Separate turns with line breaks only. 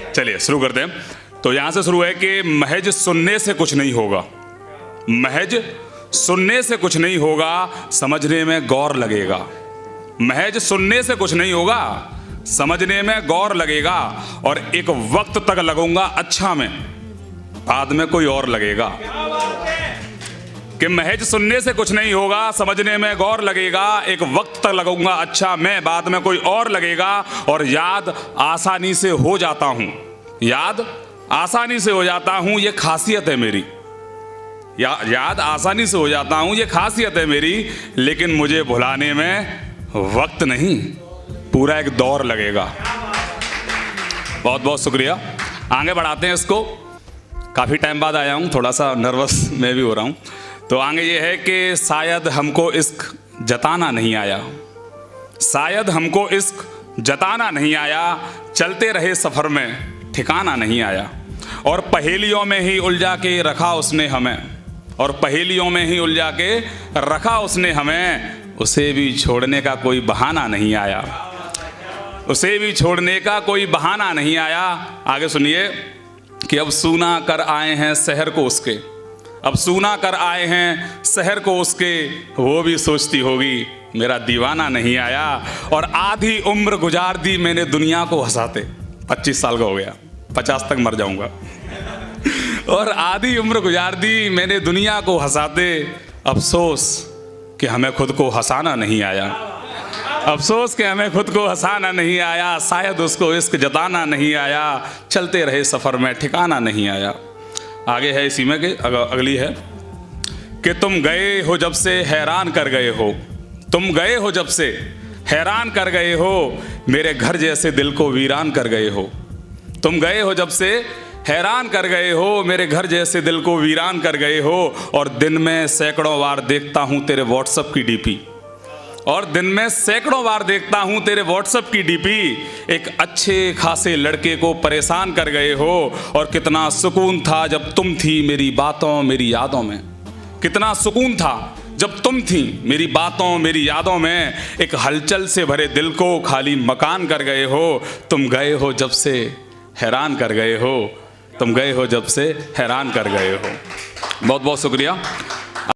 चलिए शुरू करते हैं। तो यहां से शुरू है कि महज सुनने से कुछ नहीं होगा, महज सुनने से कुछ नहीं होगा, समझने में गौर लगेगा। महज सुनने से कुछ नहीं होगा, समझने में गौर लगेगा। और एक वक्त तक लगूंगा अच्छा में, बाद में कोई और लगेगा। कि महज सुनने से कुछ नहीं होगा, समझने में गौर लगेगा। एक वक्त तक लगूंगा अच्छा मैं, बाद में कोई और लगेगा। और याद आसानी से हो जाता हूं, याद आसानी से हो जाता हूं, ये खासियत है मेरी। याद आसानी से हो जाता हूं, ये खासियत है मेरी। लेकिन मुझे भुलाने में वक्त नहीं, पूरा एक दौर लगेगा। बहुत बहुत शुक्रिया। आगे बढ़ाते हैं इसको। काफ़ी टाइम बाद आया हूं, थोड़ा सा नर्वस मैं भी हो रहा हूं। तो आगे ये है कि शायद हमको इश्क जताना नहीं आया, शायद हमको इश्क जताना नहीं आया। चलते रहे सफ़र में ठिकाना नहीं आया। और पहेलियों में ही उलझा के रखा उसने हमें, और पहेलियों में ही उलझा के रखा उसने हमें। उसे भी छोड़ने का कोई बहाना नहीं आया, उसे भी छोड़ने का कोई बहाना नहीं आया। आगे सुनिए कि अब सूना कर आए हैं शहर को उसके, अब सूना कर आए हैं शहर को उसके। वो भी सोचती होगी मेरा दीवाना नहीं आया। और आधी उम्र गुजार दी मैंने दुनिया को हंसाते, 25 साल का हो गया, 50 तक मर जाऊंगा। और आधी उम्र गुजार दी मैंने दुनिया को हंसाते। अफसोस कि हमें खुद को हंसाना नहीं आया, अफसोस कि हमें खुद को हंसाना नहीं आया। शायद उसको इश्क जताना नहीं आया। चलते रहे सफ़र में ठिकाना नहीं आया। आगे है इसी में कि अगली है कि तुम गए हो जब से हैरान कर गए हो, तुम गए हो जब से हैरान कर गए हो। मेरे घर जैसे दिल को वीरान कर गए हो, तुम गए हो जब से हैरान कर गए हो। मेरे घर जैसे दिल को वीरान कर गए हो। और दिन में सैकड़ों बार देखता हूँ तेरे व्हाट्सएप की डीपी, और दिन में सैकड़ों बार देखता हूँ तेरे व्हाट्सएप की डीपी। एक अच्छे खासे लड़के को परेशान कर गए हो। और कितना सुकून था जब तुम थी मेरी बातों मेरी यादों में, कितना सुकून था जब तुम थी मेरी बातों मेरी यादों में। एक हलचल से भरे दिल को खाली मकान कर गए हो। तुम गए हो जब से हैरान कर गए हो, तुम गए हो जब से हैरान कर गए हो। बहुत बहुत शुक्रिया।